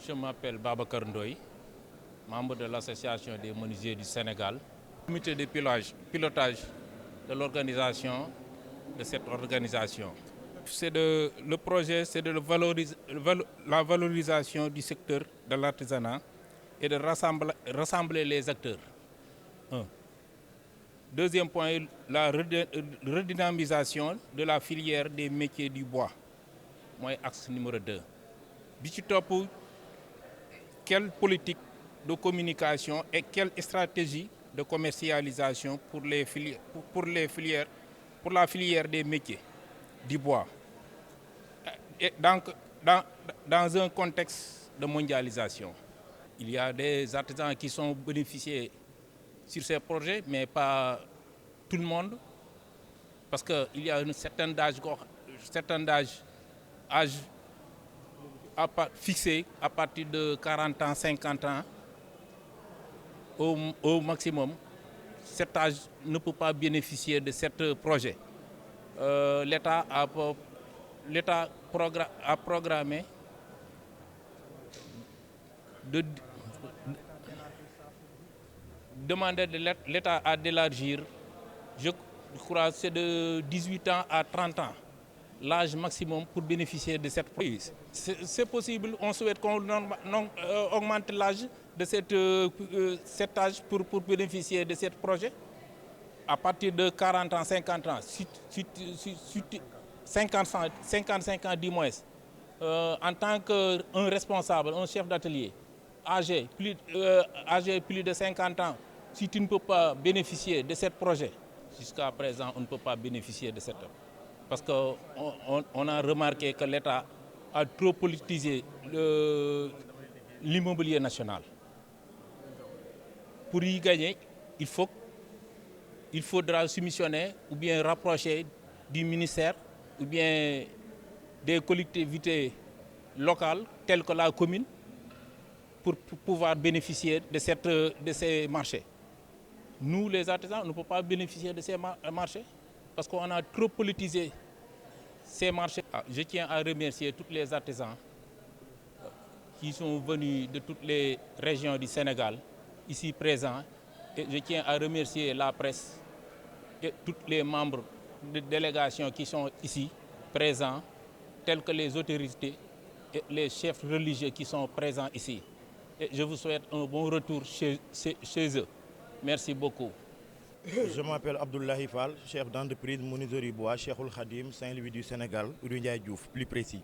Je m'appelle Babacar Ndoye, membre de l'Association des menuisiers du Sénégal. Comité de pilotage de l'organisation de cette organisation. Le projet, c'est de la valorisation du secteur de l'artisanat et de rassembler les acteurs. Un. Deuxième point, la redynamisation de la filière des métiers du bois. Moi, axe numéro 2. Bichitop, quelle politique de communication et quelle stratégie de commercialisation pour la filière des métiers du bois. Et donc, dans un contexte de mondialisation, il y a des artisans qui sont bénéficiés sur ces projets, mais pas tout le monde, parce qu'il y a un certain âge fixé à partir de 40 ans, 50 ans au maximum. Cet âge ne peut pas bénéficier de ce projet. L'État a programmé de demander de l'État à d'élargir, je crois que c'est de 18 ans à 30 ans, l'âge maximum pour bénéficier de cette prise. C'est possible, on souhaite qu'on augmente l'âge de cet âge pour bénéficier de ce projet. À partir de 40 ans, 50 ans, 55 ans du moins, en tant qu'un responsable, un chef d'atelier, âgé plus de 50 ans, si tu ne peux pas bénéficier de ce projet, jusqu'à présent, on ne peut pas bénéficier de cette. Parce qu'on a remarqué que l'État a trop politisé l'immobilier national. Pour y gagner, il faudra soumissionner ou bien rapprocher du ministère ou bien des collectivités locales telles que la commune pour pouvoir bénéficier de ces marchés. Nous, les artisans, on ne peut pas bénéficier de ces marchés parce qu'on a trop politisé ces marchés. Je tiens à remercier tous les artisans qui sont venus de toutes les régions du Sénégal, ici présents. Et je tiens à remercier la presse et tous les membres de délégation qui sont ici présents, tels que les autorités et les chefs religieux qui sont présents ici. Et je vous souhaite un bon retour chez eux. Merci beaucoup. Je m'appelle Abdoulaye Fall, chef d'entreprise menuiserie bois, Cheikhoul Khadim, Saint-Louis du Sénégal, rue Ndiaye Diouf, plus précis.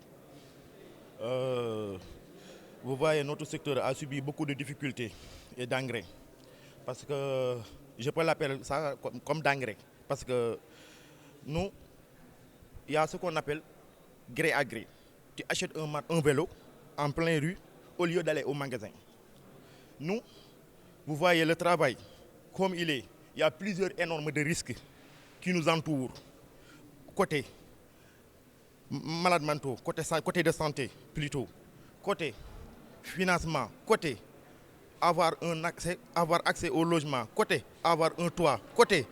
Vous voyez, notre secteur a subi beaucoup de difficultés et d'engrais. Parce que je peux l'appeler ça comme d'engrais. Parce que nous, il y a ce qu'on appelle gré à gré. Tu achètes un vélo en pleine rue au lieu d'aller au magasin. Nous, vous voyez le travail comme il est. Il y a plusieurs énormes de risques qui nous entourent. Côté malades mentaux, côté de santé plutôt, côté financement, côté avoir accès au logement, côté avoir un toit, côté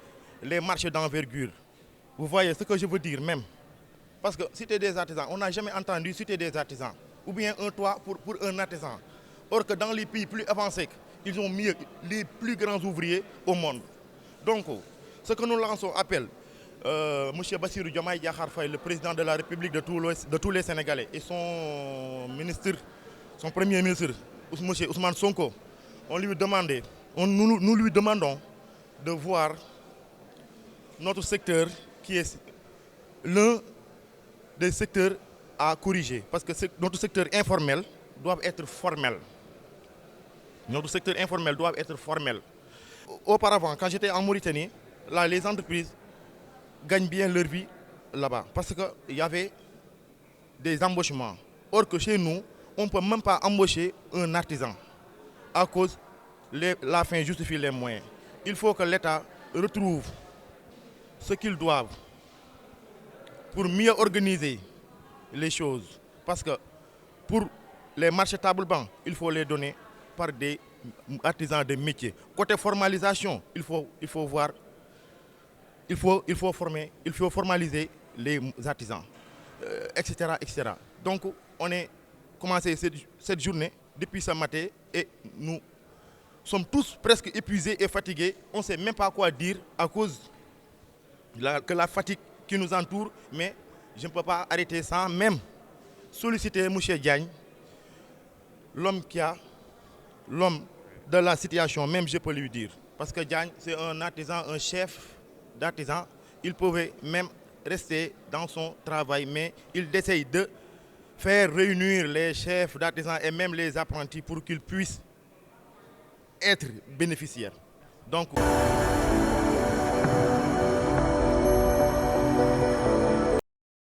les marchés d'envergure. Vous voyez ce que je veux dire même. Parce que cité des artisans, on n'a jamais entendu cité des artisans. Ou bien un toit pour un artisan. Or que dans les pays plus avancés, ils ont mis les plus grands ouvriers au monde. Donc, ce que nous lançons appel, M. Bassirou Diomaye Diakhar Faye, le président de la République de tous les Sénégalais, et son premier ministre, M. Ousmane Sonko, nous lui demandons de voir notre secteur qui est l'un des secteurs à corriger. Parce que notre secteur informel doit être formel. Notre secteur informel doit être formel. Auparavant, quand j'étais en Mauritanie, là, les entreprises gagnent bien leur vie là-bas. Parce qu'il y avait des embauchements. Or que chez nous, on ne peut même pas embaucher un artisan. À cause la fin justifie les moyens. Il faut que l'État retrouve ce qu'ils doivent pour mieux organiser les choses. Parce que pour les marchés table-banc, il faut les donner par des artisans de métier. Côté formalisation, il faut formaliser les artisans, etc., etc. Donc, on a commencé cette journée depuis ce matin et nous sommes tous presque épuisés et fatigués. On ne sait même pas quoi dire à cause de la fatigue qui nous entoure, mais je ne peux pas arrêter sans même solliciter M. Diagne, l'homme de la situation, même je peux lui dire. Parce que Diagne, c'est un artisan, un chef d'artisan. Il pouvait même rester dans son travail, mais il essaye de faire réunir les chefs d'artisans et même les apprentis pour qu'ils puissent être bénéficiaires. Donc,